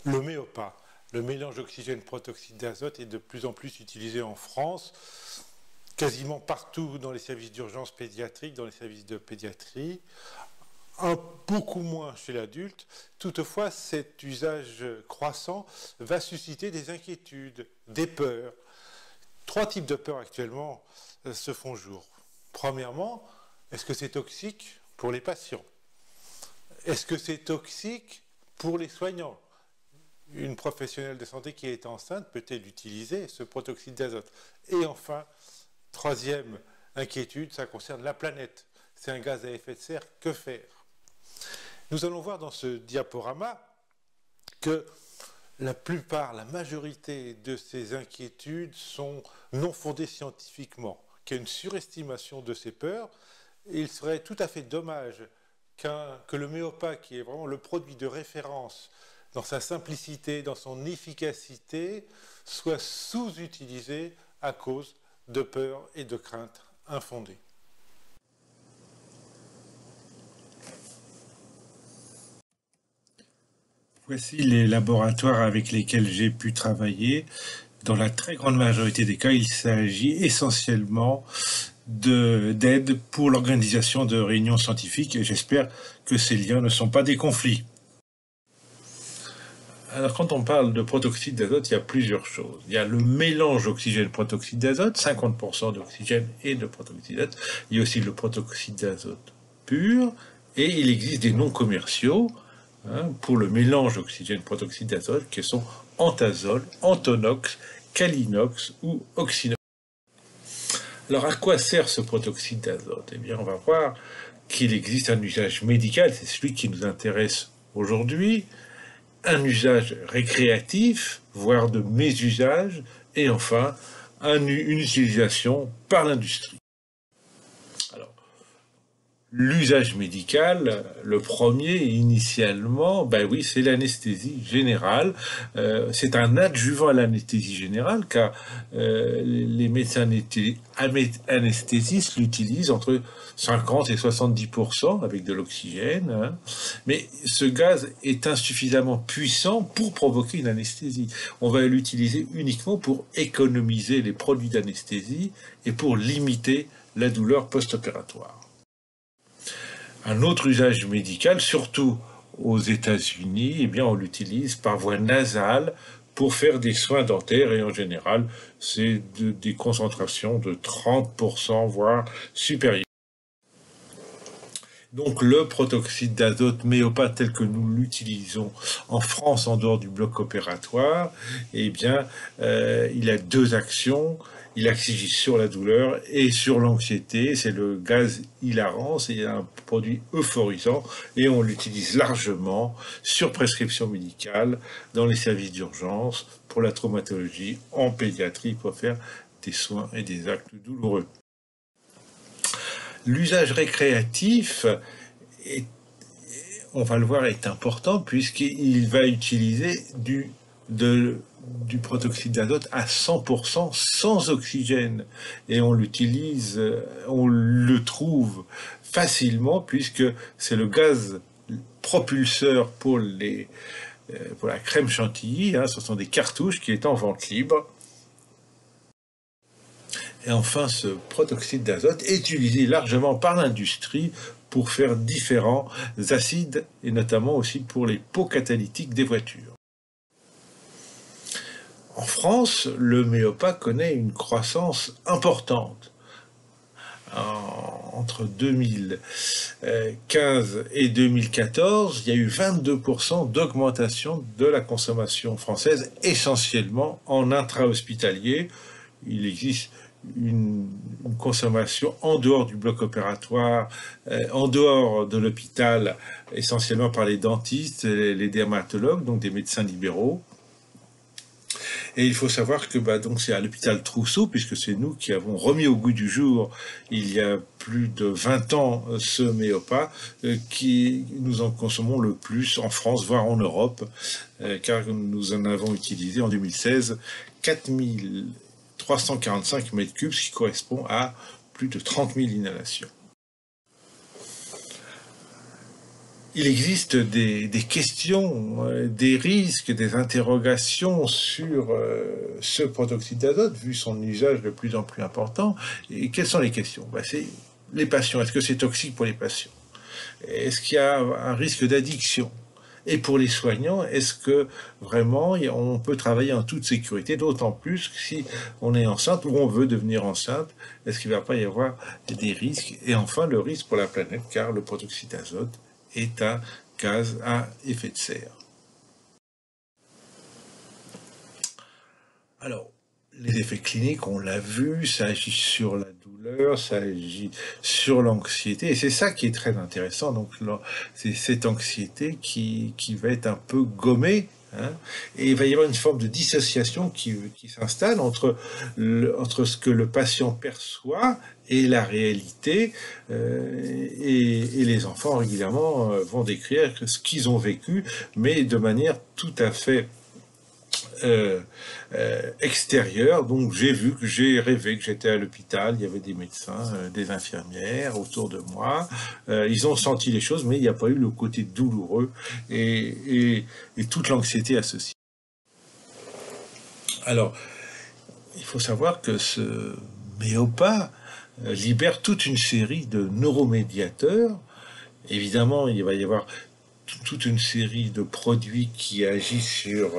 Le méopa, le mélange oxygène-protoxyde d'azote, est de plus en plus utilisé en France, quasiment partout dans les services d'urgence pédiatrique, dans les services de pédiatrie, beaucoup moins chez l'adulte. Toutefois, cet usage croissant va susciter des inquiétudes, des peurs. Trois types de peurs actuellement se font jour. Premièrement, est-ce que c'est toxique pour les patients? Est-ce que c'est toxique pour les soignants? Une professionnelle de santé qui est enceinte peut-elle utiliser ce protoxyde d'azote? Et enfin, troisième inquiétude, ça concerne la planète. C'est un gaz à effet de serre, que faire? Nous allons voir dans ce diaporama que la majorité de ces inquiétudes sont non fondées scientifiquement, qu'il y a une surestimation de ces peurs. Et il serait tout à fait dommage que le méopa, qui est vraiment le produit de référence dans sa simplicité, dans son efficacité, soit sous-utilisé à cause de peurs et de craintes infondées. Voici les laboratoires avec lesquels j'ai pu travailler. Dans la très grande majorité des cas, il s'agit essentiellement d'aide pour l'organisation de réunions scientifiques et j'espère que ces liens ne sont pas des conflits. Alors, quand on parle de protoxyde d'azote, il y a plusieurs choses. Il y a le mélange oxygène-protoxyde d'azote, 50% d'oxygène et de protoxyde d'azote. Il y a aussi le protoxyde d'azote pur, et il existe des noms commerciaux pour le mélange oxygène-protoxyde d'azote, qui sont Anthazol, Antonox, Kalinox ou Oxinox. Alors, à quoi sert ce protoxyde d'azote? Eh bien, on va voir qu'il existe un usage médical, c'est celui qui nous intéresse aujourd'hui, un usage récréatif, voire de mésusage, et enfin, une utilisation par l'industrie. Alors, l'usage médical, le premier, initialement, ben oui, c'est l'anesthésie générale. C'est un adjuvant à l'anesthésie générale, car les médecins anesthésistes l'utilisent entre 50 et 70% avec de l'oxygène. Hein. Mais ce gaz est insuffisamment puissant pour provoquer une anesthésie. On va l'utiliser uniquement pour économiser les produits d'anesthésie et pour limiter la douleur post-opératoire. Un autre usage médical, surtout aux États-Unis, eh bien, on l'utilise par voie nasale pour faire des soins dentaires et en général, c'est des concentrations de 30%, voire supérieures. Donc le protoxyde d'azote méopa tel que nous l'utilisons en France en dehors du bloc opératoire, eh bien, il a deux actions. Il agit sur la douleur et sur l'anxiété. C'est le gaz hilarant, c'est un produit euphorisant et on l'utilise largement sur prescription médicale dans les services d'urgence pour la traumatologie en pédiatrie pour faire des soins et des actes douloureux. L'usage récréatif, on va le voir, est important puisqu'il va utiliser du protoxyde d'azote à 100% sans oxygène. Et on l'utilise, on le trouve facilement puisque c'est le gaz propulseur pour la crème chantilly. Hein, ce sont des cartouches qui est en vente libre. Et enfin, ce protoxyde d'azote est utilisé largement par l'industrie pour faire différents acides, et notamment aussi pour les pots catalytiques des voitures. En France, le méopa connaît une croissance importante. Entre 2015 et 2014, il y a eu 22% d'augmentation de la consommation française, essentiellement en intra-hospitalier. Il existe une consommation en dehors du bloc opératoire, en dehors de l'hôpital, essentiellement par les dentistes, les dermatologues, donc des médecins libéraux. Et il faut savoir que donc c'est à l'hôpital Trousseau, puisque c'est nous qui avons remis au goût du jour, il y a plus de 20 ans, ce méopa, qui nous en consommons le plus en France, voire en Europe, car nous en avons utilisé en 2016 4345 mètres cubes, ce qui correspond à plus de 30 000 inhalations. il existe des questions, des risques, des interrogations sur ce protoxyde d'azote, vu son usage de plus en plus important. Et quelles sont les questions? C'est les patients. Est-ce que c'est toxique pour les patients? Est-ce qu'il y a un risque d'addiction? Et pour les soignants, est-ce que vraiment on peut travailler en toute sécurité, d'autant plus que si on est enceinte ou on veut devenir enceinte, est-ce qu'il ne va pas y avoir des risques? Et enfin, le risque pour la planète, car le protoxyde d'azote est un gaz à effet de serre. Alors, les effets cliniques, on l'a vu, ça agit sur la douleur, ça agit sur l'anxiété, et c'est ça qui est très intéressant. Donc, c'est cette anxiété qui va être un peu gommée, hein, et il va y avoir une forme de dissociation qui s'installe entre ce que le patient perçoit et la réalité, et les enfants régulièrement vont décrire ce qu'ils ont vécu, mais de manière tout à fait extérieure. Donc j'ai rêvé que j'étais à l'hôpital, il y avait des médecins, des infirmières autour de moi, ils ont senti les choses, mais il n'y a pas eu le côté douloureux et toute l'anxiété associée. Alors, il faut savoir que ce méopa libère toute une série de neuromédiateurs. Évidemment, il va y avoir toute une série de produits qui agissent sur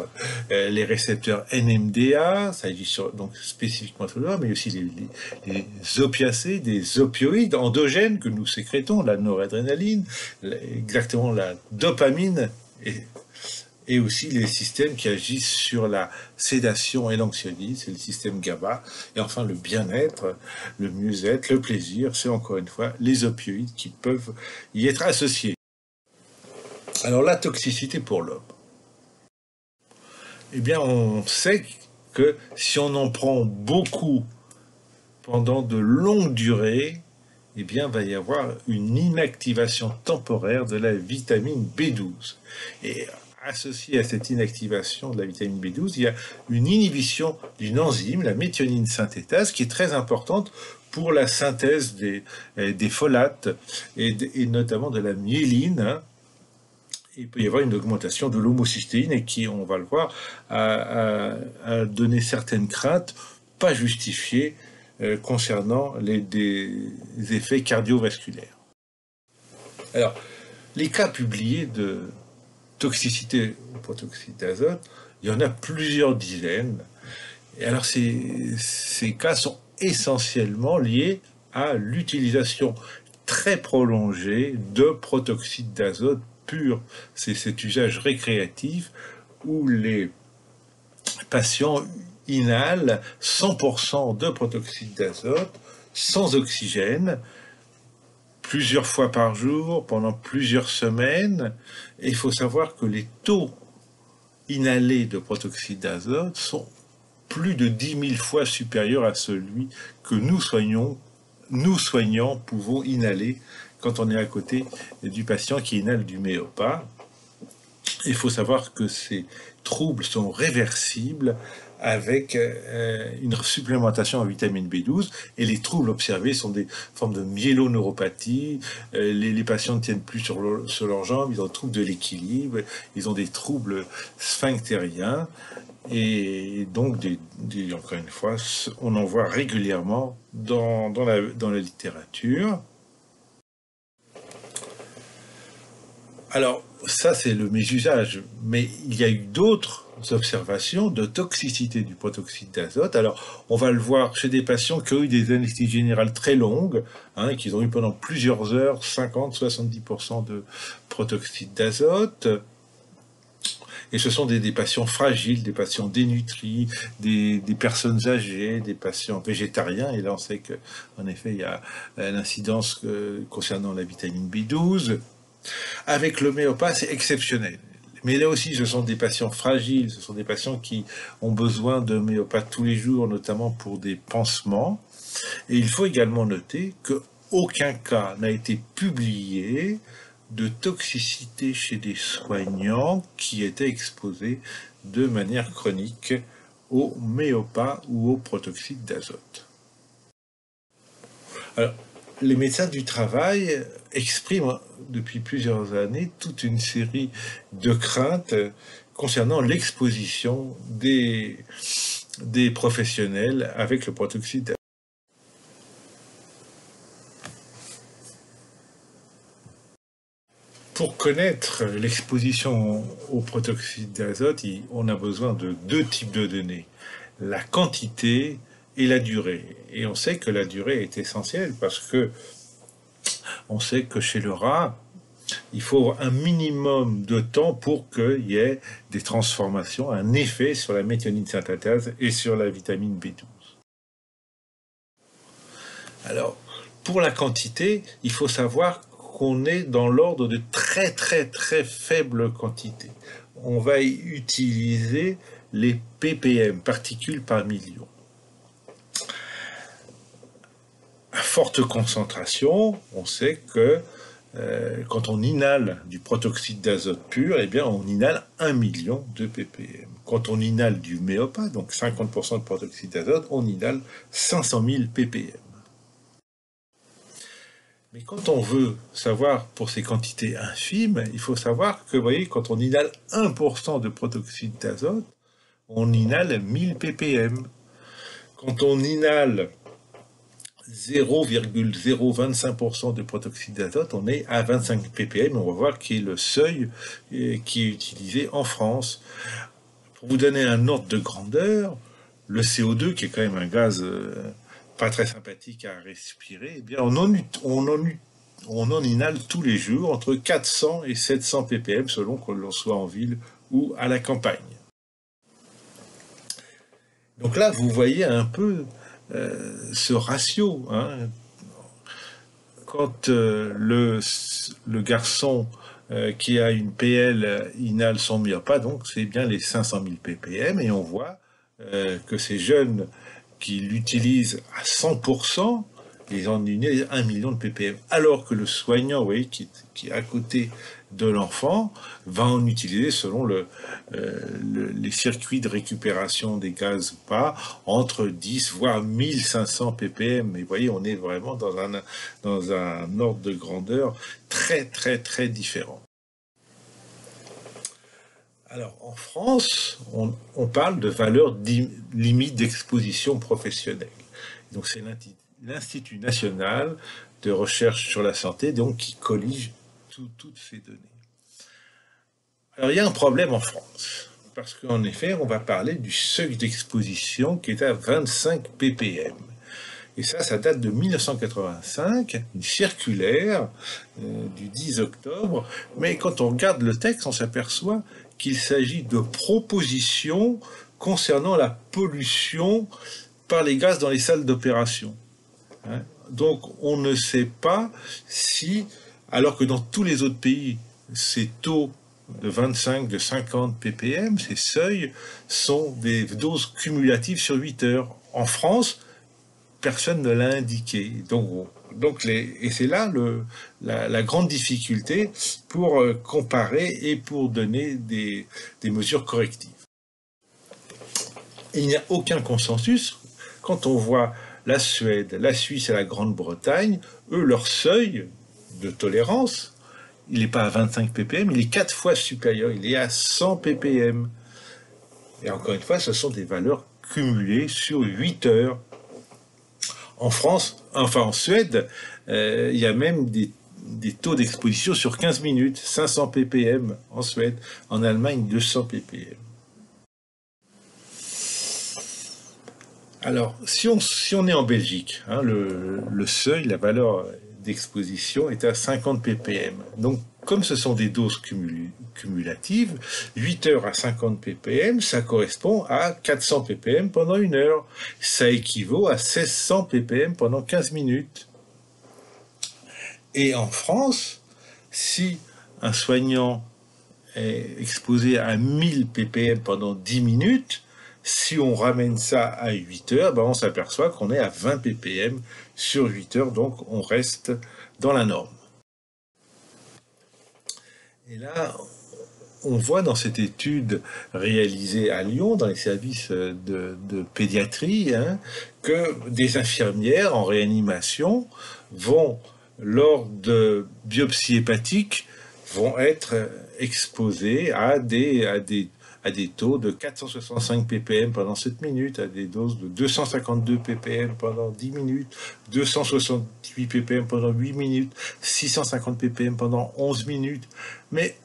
les récepteurs NMDA, ça agit donc spécifiquement sur le doigt, mais aussi les opiacés, des opioïdes endogènes que nous sécrétons, la noradrénaline, exactement la dopamine, et aussi les systèmes qui agissent sur la sédation et l'anxiolyse, c'est le système GABA. Et enfin, le bien-être, le mieux-être, le plaisir, c'est encore une fois les opioïdes qui peuvent y être associés. Alors, la toxicité pour l'homme. Eh bien, on sait que si on en prend beaucoup pendant de longues durées, eh bien, il va y avoir une inactivation temporaire de la vitamine B12. Et associé à cette inactivation de la vitamine B12, il y a une inhibition d'une enzyme, la méthionine synthétase, qui est très importante pour la synthèse des folates et notamment de la myéline, hein. Il peut y avoir une augmentation de l'homocystéine et qui, on va le voir, a donné certaines craintes pas justifiées concernant des effets cardiovasculaires. Alors, les cas publiés de toxicité au protoxyde d'azote, il y en a plusieurs dizaines. Et alors, ces cas sont essentiellement liés à l'utilisation très prolongée de protoxyde d'azote pur. C'est cet usage récréatif où les patients inhalent 100% de protoxyde d'azote sans oxygène, plusieurs fois par jour, pendant plusieurs semaines. Et il faut savoir que les taux inhalés de protoxyde d'azote sont plus de 10 000 fois supérieurs à celui que nous soignants, pouvons inhaler quand on est à côté du patient qui inhale du méopa. Il faut savoir que ces troubles sont réversibles avec une supplémentation en vitamine B12, et les troubles observés sont des formes de myéloneuropathie, les patients ne tiennent plus sur leurs jambes, ils ont des troubles de l'équilibre, ils ont des troubles sphinctériens, et donc, encore une fois, on en voit régulièrement dans la littérature. Alors, ça, c'est le mésusage, mais il y a eu d'autres observations de toxicité du protoxyde d'azote. Alors, on va le voir chez des patients qui ont eu des anesthésies générales très longues, hein, qui ont eu pendant plusieurs heures 50-70% de protoxyde d'azote. Et ce sont des patients fragiles, des patients dénutris, des personnes âgées, des patients végétariens. Et là, on sait qu'en effet, il y a l'incidence concernant la vitamine B12. Avec l'homéopathie, c'est exceptionnel. Mais là aussi, ce sont des patients fragiles, ce sont des patients qui ont besoin d'homéopathe tous les jours, notamment pour des pansements. Et il faut également noter qu'aucun cas n'a été publié de toxicité chez des soignants qui étaient exposés de manière chronique au méopa ou au protoxyde d'azote. Alors, les médecins du travail expriment depuis plusieurs années toute une série de craintes concernant l'exposition des professionnels avec le protoxyde d'azote. Pour connaître l'exposition au protoxyde d'azote, on a besoin de deux types de données, la quantité et la durée. Et on sait que la durée est essentielle parce que on sait que chez le rat, il faut un minimum de temps pour qu'il y ait des transformations, un effet sur la méthionine synthétase et sur la vitamine B12. Alors, pour la quantité, il faut savoir qu'on est dans l'ordre de très très très faibles quantités. On va utiliser les ppm, particules par million. À forte concentration, on sait que quand on inhale du protoxyde d'azote pur, eh bien on inhale 1 million de ppm. Quand on inhale du méopa, donc 50% de protoxyde d'azote, on inhale 500 000 ppm. Mais quand on veut savoir pour ces quantités infimes, il faut savoir que, vous voyez, quand on inhale 1% de protoxyde d'azote, on inhale 1000 ppm. Quand on inhale 0,025% de protoxyde d'azote, on est à 25 ppm. On va voir qui est le seuil qui est utilisé en France. Pour vous donner un ordre de grandeur, le CO2, qui est quand même un gaz pas très sympathique à respirer, eh bien on en inhale tous les jours entre 400 et 700 ppm selon que l'on soit en ville ou à la campagne. Donc là, vous voyez un peu ce ratio. Hein. Quand le garçon qui a une PL inhale son myopa, donc c'est bien les 500 000 ppm, et on voit que ces jeunes qui l'utilisent à 100%, ils en inhalent 1 million de ppm, alors que le soignant, vous voyez, qui est à côté de l'enfant, va en utiliser selon les circuits de récupération des gaz ou pas, entre 10 voire 1500 ppm. Mais vous voyez, on est vraiment dans un ordre de grandeur très très très différent. Alors, en France, on parle de valeur limite d'exposition professionnelle. Donc, c'est l'Institut national de recherche sur la santé, donc, qui collige toutes ces données. Alors, il y a un problème en France, parce qu'en effet, on va parler du seuil d'exposition qui est à 25 ppm. Et ça date de 1985, une circulaire du 10 octobre. Mais quand on regarde le texte, on s'aperçoit qu'il s'agit de propositions concernant la pollution par les gaz dans les salles d'opération. Donc on ne sait pas si, alors que dans tous les autres pays, ces taux de 25, de 50 ppm, ces seuils, sont des doses cumulatives sur 8 heures. En France, personne ne l'a indiqué. Et c'est là la grande difficulté pour comparer et pour donner des mesures correctives. Et il n'y a aucun consensus. Quand on voit la Suède, la Suisse et la Grande-Bretagne, eux, leur seuil de tolérance, il n'est pas à 25 ppm, il est 4 fois supérieur, il est à 100 ppm. Et encore une fois, ce sont des valeurs cumulées sur 8 heures. En France, enfin en Suède, il y a même des taux d'exposition sur 15 minutes, 500 ppm en Suède, en Allemagne 200 ppm. Alors, si on est en Belgique, hein, le seuil, la valeur d'exposition est à 50 ppm. Donc, comme ce sont des doses cumulatives, 8 heures à 50 ppm, ça correspond à 400 ppm pendant 1 heure. Ça équivaut à 1600 ppm pendant 15 minutes. Et en France, si un soignant est exposé à 1000 ppm pendant 10 minutes, si on ramène ça à 8 heures, on s'aperçoit qu'on est à 20 ppm sur 8 heures, donc on reste dans la norme. Et là, on voit dans cette étude réalisée à Lyon, dans les services de pédiatrie, hein, que des infirmières en réanimation vont, lors de biopsies hépatiques, vont être exposées à des taux de 465 ppm pendant 7 minutes, à des doses de 252 ppm pendant 10 minutes, 268 ppm pendant 8 minutes, 650 ppm pendant 11 minutes. Mais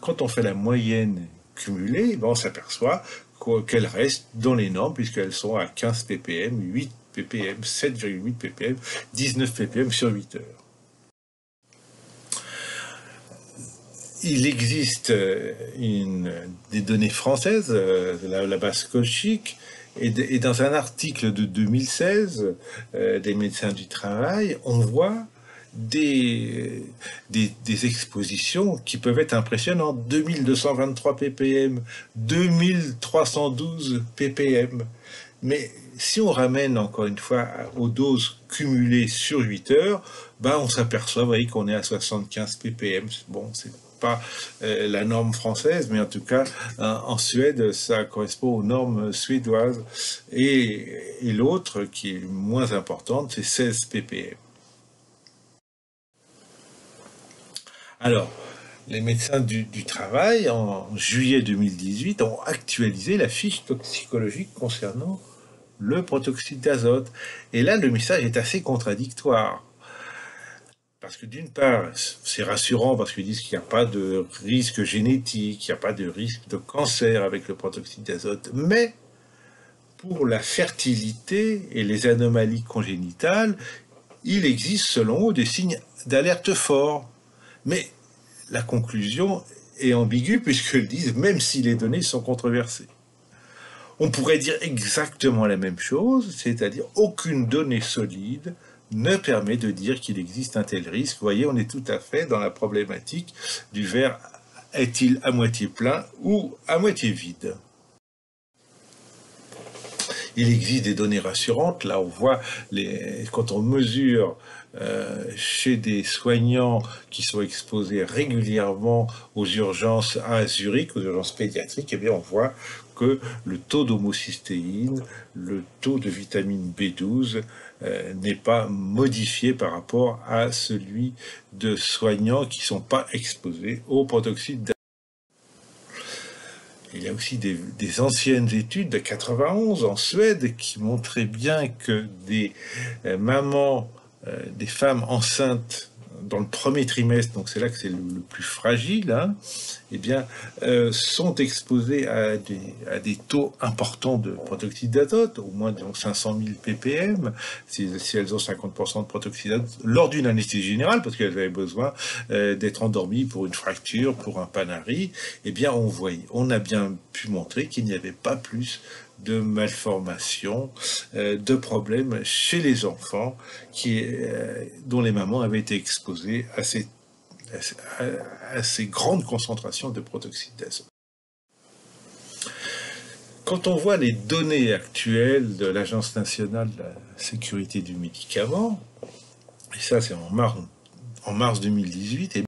quand on fait la moyenne cumulée, on s'aperçoit qu'elles restent dans les normes, puisqu'elles sont à 15 ppm, 8 ppm, 7,8 ppm, 19 ppm sur 8 heures. Il existe des données françaises, la base Colchic, et dans un article de 2016 des médecins du travail, on voit des expositions qui peuvent être impressionnantes. 2223 ppm, 2312 ppm. Mais si on ramène encore une fois aux doses cumulées sur 8 heures, on s'aperçoit, vous voyez, qu'on est à 75 ppm. Bon, c'est pas la norme française, mais en tout cas, en Suède, ça correspond aux normes suédoises. Et l'autre, qui est moins importante, c'est 16 ppm. Alors, les médecins du travail, en juillet 2018, ont actualisé la fiche toxicologique concernant le protoxyde d'azote. Et là, le message est assez contradictoire. Parce que d'une part, c'est rassurant parce qu'ils disent qu'il n'y a pas de risque génétique, il n'y a pas de risque de cancer avec le protoxyde d'azote, mais pour la fertilité et les anomalies congénitales, il existe selon eux des signes d'alerte forts. Mais la conclusion est ambiguë puisqu'ils disent même si les données sont controversées. On pourrait dire exactement la même chose, c'est-à-dire aucune donnée solide ne permet de dire qu'il existe un tel risque. Vous voyez, on est tout à fait dans la problématique du verre est-il à moitié plein ou à moitié vide. Il existe des données rassurantes. Là, on voit, quand on mesure chez des soignants qui sont exposés régulièrement aux urgences à Zurich, aux urgences pédiatriques, eh bien, on voit que le taux d'homocystéine, le taux de vitamine B12 n'est pas modifié par rapport à celui de soignants qui ne sont pas exposés au protoxyde d'azote. Il y a aussi des anciennes études de 91 en Suède qui montraient bien que des mamans, des femmes enceintes dans le premier trimestre, donc c'est là que c'est le plus fragile, hein, eh bien, sont exposées à des taux importants de protoxyde d'azote, au moins de 500 000 ppm, si elles ont 50% de protoxyde d'azote, lors d'une anesthésie générale, parce qu'elles avaient besoin d'être endormies pour une fracture, pour un panari. Eh bien, on a bien pu montrer qu'il n'y avait pas plus de malformations, de problèmes chez les enfants dont les mamans avaient été exposées à ces grandes concentrations de protoxyde d'azote. Quand on voit les données actuelles de l'Agence nationale de la sécurité du médicament, et ça c'est en mars 2018, et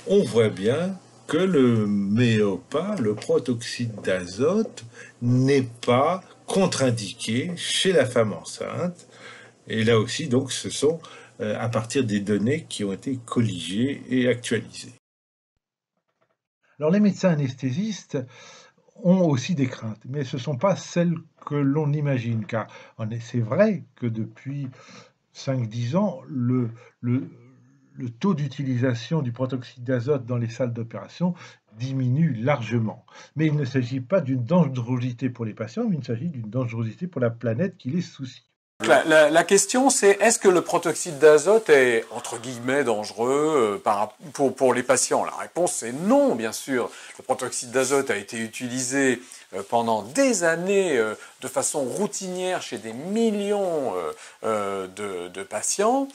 on voit bien que le méopa, le protoxyde d'azote, n'est pas contre-indiqué chez la femme enceinte. Et là aussi, donc, ce sont à partir des données qui ont été colligées et actualisées. Alors, les médecins anesthésistes ont aussi des craintes, mais ce ne sont pas celles que l'on imagine, car c'est vrai que depuis 5-10 ans, le taux d'utilisation du protoxyde d'azote dans les salles d'opération diminue largement. Mais il ne s'agit pas d'une dangerosité pour les patients, mais il s'agit d'une dangerosité pour la planète qui les soucie. La question, c'est est-ce que le protoxyde d'azote est, entre guillemets, dangereux pour les patients? La réponse, c'est non, bien sûr. Le protoxyde d'azote a été utilisé pendant des années de façon routinière chez des millions de patients.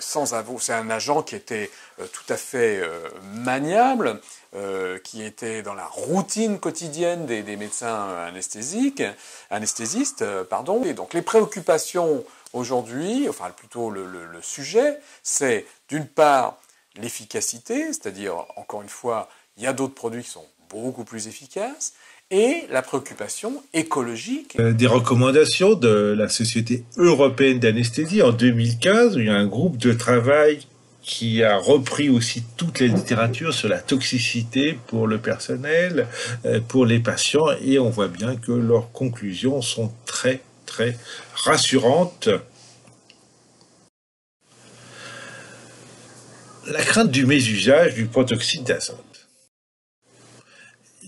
C'est un agent qui était tout à fait maniable, qui était dans la routine quotidienne des médecins anesthésistes. Et donc les préoccupations aujourd'hui, enfin plutôt le sujet, c'est d'une part l'efficacité, c'est-à-dire, encore une fois, il y a d'autres produits qui sont beaucoup plus efficaces, et la préoccupation écologique. Des recommandations de la Société européenne d'anesthésie en 2015, où il y a un groupe de travail qui a repris aussi toute la littérature sur la toxicité pour le personnel, pour les patients, et on voit bien que leurs conclusions sont très, très rassurantes. La crainte du mésusage du protoxyde d'azote.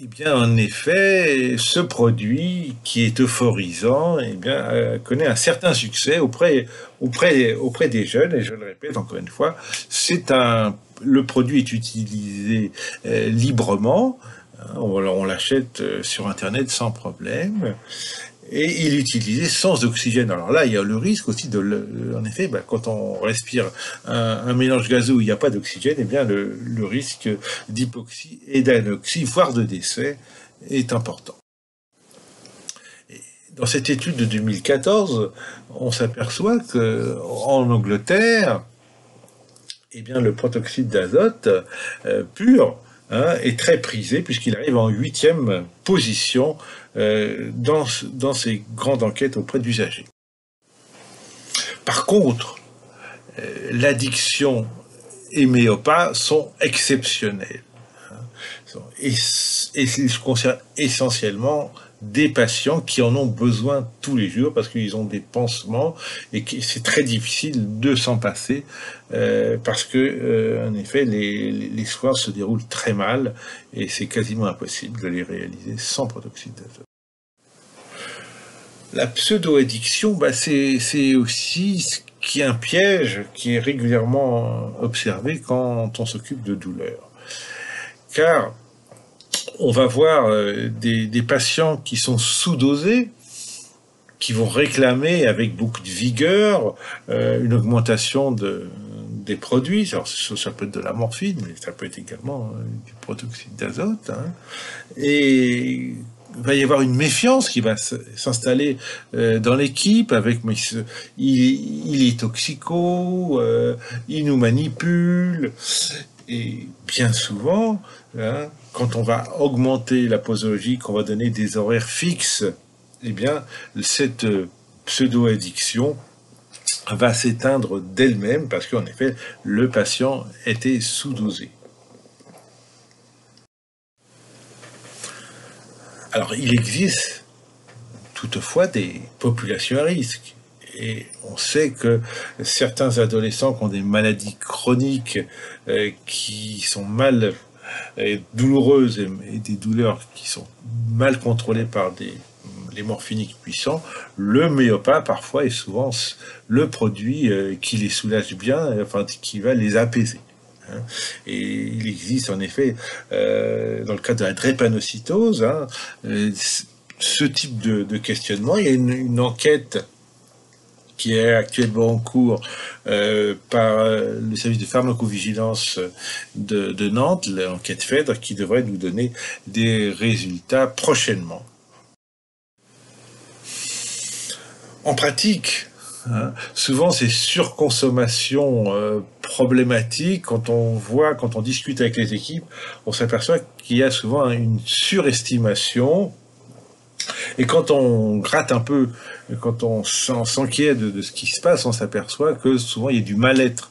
Eh bien, en effet, ce produit qui est euphorisant, eh bien, connaît un certain succès auprès des jeunes. Et je le répète encore une fois, le produit est utilisé librement. On l'achète sur Internet sans problème. Et il est utilisé sans oxygène. Alors là, il y a le risque aussi en effet, quand on respire un mélange gazeux où il n'y a pas d'oxygène, eh bien le risque d'hypoxie et d'anoxie, voire de décès, est important. Et dans cette étude de 2014, on s'aperçoit que en Angleterre, eh bien le protoxyde d'azote pur est très prisé puisqu'il arrive en 8e position dans ces grandes enquêtes auprès d'usagers. Par contre, l'addiction et Méopa sont exceptionnels. Et ils concernent essentiellement des patients qui en ont besoin tous les jours parce qu'ils ont des pansements et que c'est très difficile de s'en passer parce que en effet les soins se déroulent très mal et c'est quasiment impossible de les réaliser sans protoxyde d'azote. La pseudo-addiction, c'est aussi ce qui est un piège qui est régulièrement observé quand on s'occupe de douleurs. Car on va voir des patients qui sont sous-dosés, qui vont réclamer avec beaucoup de vigueur une augmentation des produits. Alors, ça peut être de la morphine, mais ça peut être également du protoxyde d'azote. Et il va y avoir une méfiance qui va s'installer dans l'équipe avec il est toxico, il nous manipule. Et bien souvent, quand on va augmenter la posologie, qu'on va donner des horaires fixes, eh bien, cette pseudo-addiction va s'éteindre d'elle-même parce qu'en effet, le patient était sous-dosé. Alors, il existe toutefois des populations à risque. Et on sait que certains adolescents qui ont des maladies chroniques qui sont douloureuses et des douleurs qui sont mal contrôlées par les morphiniques puissants, le Méopa parfois est souvent le produit qui les soulage bien, qui va les apaiser. Et il existe en effet, dans le cas de la drépanocytose, ce type de questionnement. Il y a une enquête qui est actuellement en cours par le service de pharmacovigilance de Nantes, l'enquête FEDRE, qui devrait nous donner des résultats prochainement. En pratique, souvent ces surconsommations problématiques, quand on discute avec les équipes, on s'aperçoit qu'il y a souvent une surestimation. Et quand on gratte un peu, quand on s'inquiète de ce qui se passe, on s'aperçoit que souvent il y a du mal-être,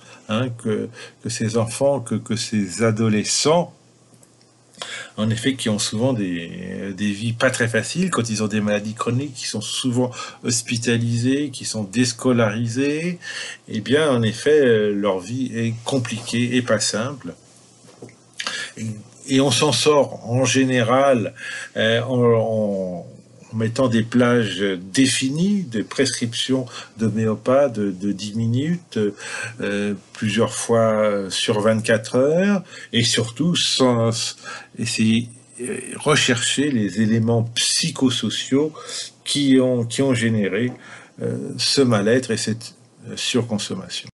que ces enfants, que ces adolescents, en effet, qui ont souvent des vies pas très faciles, quand ils ont des maladies chroniques, qui sont souvent hospitalisés, qui sont déscolarisés, eh bien, en effet, leur vie est compliquée et pas simple. Et on s'en sort en général en mettant des plages définies, des prescriptions de Méopa de 10 minutes, plusieurs fois sur 24 heures, et surtout sans essayer rechercher les éléments psychosociaux qui ont généré ce mal-être et cette surconsommation.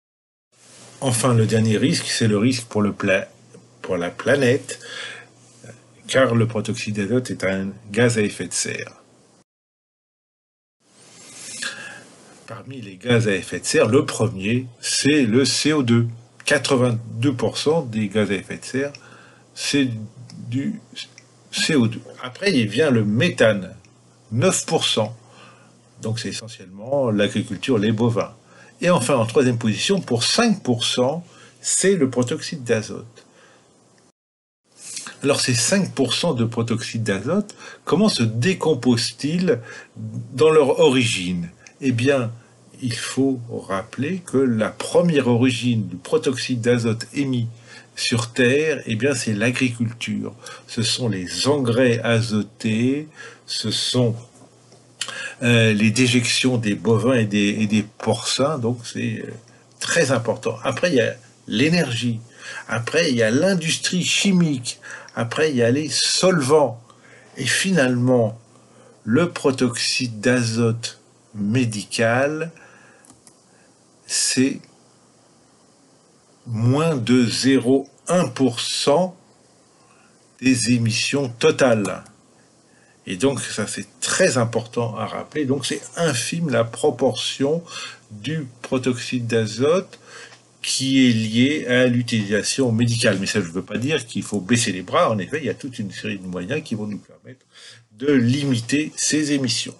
Enfin, le dernier risque, c'est le risque pour la planète, car le protoxyde d'azote est un gaz à effet de serre. Parmi les gaz à effet de serre, le premier, c'est le CO2, 82% des gaz à effet de serre, c'est du CO2. Après, il vient le méthane, 9%. Donc c'est essentiellement l'agriculture, les bovins. Et enfin, en troisième position, pour 5%, c'est le protoxyde d'azote. Alors ces 5% de protoxyde d'azote, comment se décomposent-ils dans leur origine? Eh bien, il faut rappeler que la première origine du protoxyde d'azote émis sur Terre, eh bien, c'est l'agriculture. Ce sont les engrais azotés, ce sont les déjections des bovins et des porcins, donc c'est très important. Après, il y a l'énergie. Après, il y a l'industrie chimique. Après, il y a les solvants. Et finalement, le protoxyde d'azote médical, c'est moins de 0,1% des émissions totales. Et donc, ça, c'est très important à rappeler. Donc, c'est infime la proportion du protoxyde d'azote qui est liée à l'utilisation médicale. Mais ça ne veut pas dire qu'il faut baisser les bras. En effet, il y a toute une série de moyens qui vont nous permettre de limiter ces émissions.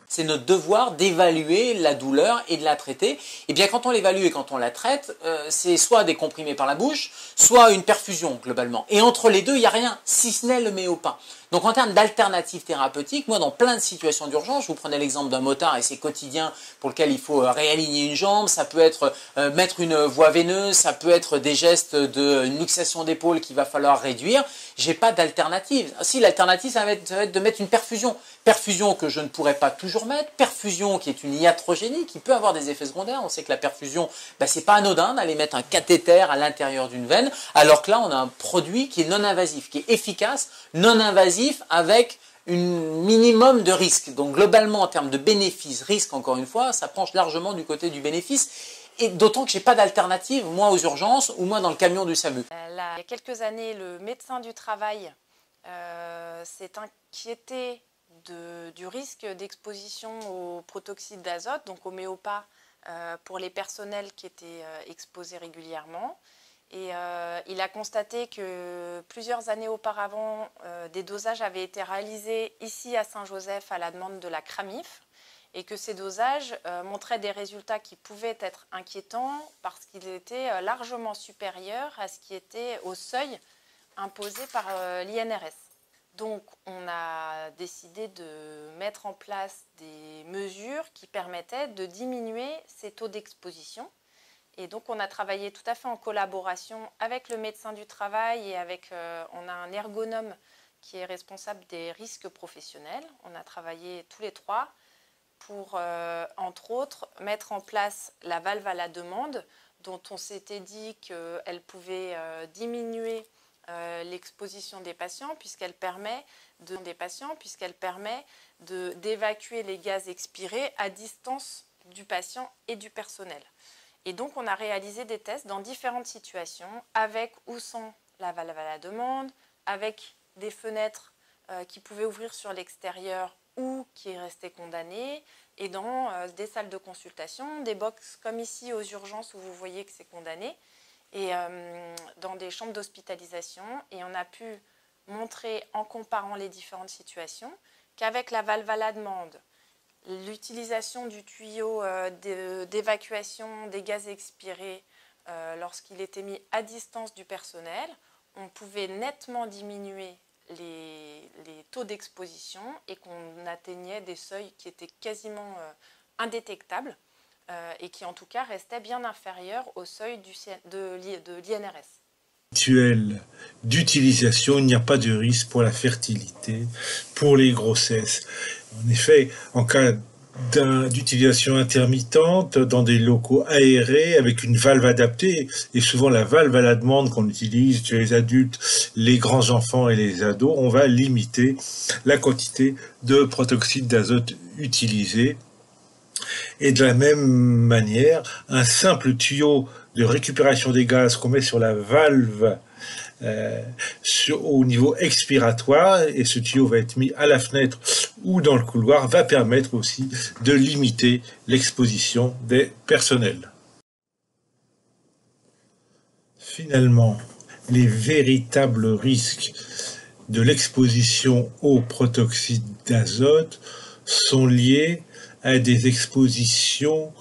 C'est notre devoir d'évaluer la douleur et de la traiter. Et bien quand on l'évalue et quand on la traite, c'est soit des comprimés par la bouche, soit une perfusion globalement. Et entre les deux, il n'y a rien, si ce n'est le méopa. Donc en termes d'alternatives thérapeutiques, moi dans plein de situations d'urgence, je vous prenais l'exemple d'un motard et c'est quotidien pour lequel il faut réaligner une jambe, ça peut être mettre une voie veineuse, ça peut être des gestes d'une luxation d'épaule qu'il va falloir réduire. J'ai pas d'alternative. Si l'alternative, ça va être de mettre une perfusion. Perfusion que je ne pourrais pas toujours mettre, perfusion qui est une iatrogénie, qui peut avoir des effets secondaires. On sait que la perfusion, c'est pas anodin d'aller mettre un cathéter à l'intérieur d'une veine, alors que là on a un produit qui est non invasif, qui est efficace, non invasif, avec un minimum de risque. Donc globalement en termes de bénéfice, risque encore une fois, ça penche largement du côté du bénéfice. Et d'autant que j'ai pas d'alternative, moi aux urgences ou moi dans le camion du SAMU. Il y a quelques années, le médecin du travail s'est inquiété du risque d'exposition au protoxyde d'azote, donc au méopa, pour les personnels qui étaient exposés régulièrement. Et il a constaté que plusieurs années auparavant, des dosages avaient été réalisés ici à Saint-Joseph à la demande de la CRAMIF, et que ces dosages montraient des résultats qui pouvaient être inquiétants parce qu'ils étaient largement supérieurs à ce qui était au seuil imposé par l'INRS. Donc on a décidé de mettre en place des mesures qui permettaient de diminuer ces taux d'exposition. Et donc on a travaillé tout à fait en collaboration avec le médecin du travail et on a un ergonome qui est responsable des risques professionnels. On a travaillé tous les trois pour, entre autres, mettre en place la valve à la demande, dont on s'était dit qu'elle pouvait diminuer l'exposition des patients, puisqu'elle permet d'évacuer les gaz expirés à distance du patient et du personnel. Et donc, on a réalisé des tests dans différentes situations, avec ou sans la valve à la demande, avec des fenêtres qui pouvaient ouvrir sur l'extérieur ou qui restaient condamnées, et dans des salles de consultation, des box comme ici aux urgences où vous voyez que c'est condamné, et dans des chambres d'hospitalisation. Et on a pu montrer, en comparant les différentes situations, qu'avec la valve à la demande, l'utilisation du tuyau d'évacuation des gaz expirés lorsqu'il était mis à distance du personnel, on pouvait nettement diminuer les taux d'exposition et qu'on atteignait des seuils qui étaient quasiment indétectables et qui en tout cas restaient bien inférieurs au seuil de l'INRS. D'utilisation, il n'y a pas de risque pour la fertilité, pour les grossesses. En effet, en cas d'utilisation intermittente dans des locaux aérés avec une valve adaptée, et souvent la valve à la demande qu'on utilise chez les adultes, les grands enfants et les ados, on va limiter la quantité de protoxyde d'azote utilisée. Et de la même manière, un simple tuyau de récupération des gaz qu'on met sur la valve au niveau expiratoire, et ce tuyau va être mis à la fenêtre ou dans le couloir, va permettre aussi de limiter l'exposition des personnels. Finalement, les véritables risques de l'exposition au protoxyde d'azote sont liés à des expositions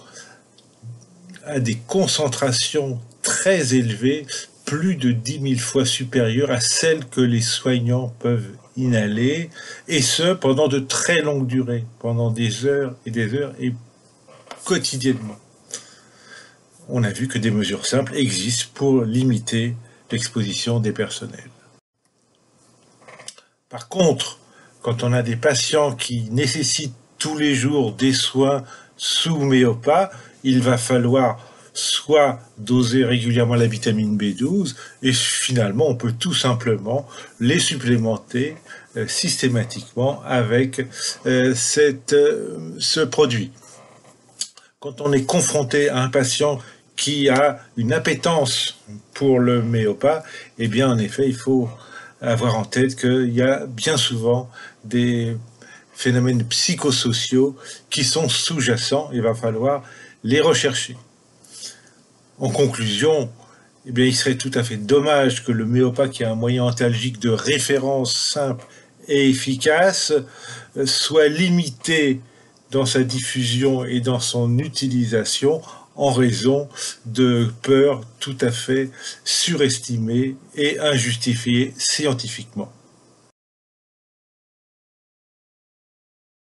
à des concentrations très élevées, plus de 10 000 fois supérieures à celles que les soignants peuvent inhaler, et ce pendant de très longues durées, pendant des heures et quotidiennement. On a vu que des mesures simples existent pour limiter l'exposition des personnels. Par contre, quand on a des patients qui nécessitent tous les jours des soins sous méopa, il va falloir soit doser régulièrement la vitamine B12, et finalement on peut tout simplement les supplémenter systématiquement avec ce produit. Quand on est confronté à un patient qui a une appétence pour le méopa, eh bien en effet il faut avoir en tête qu'il y a bien souvent des phénomènes psychosociaux qui sont sous-jacents, il va falloir les rechercher. En conclusion, eh bien, il serait tout à fait dommage que le méopa, qui est un moyen antalgique de référence simple et efficace, soit limité dans sa diffusion et dans son utilisation en raison de peurs tout à fait surestimées et injustifiées scientifiquement.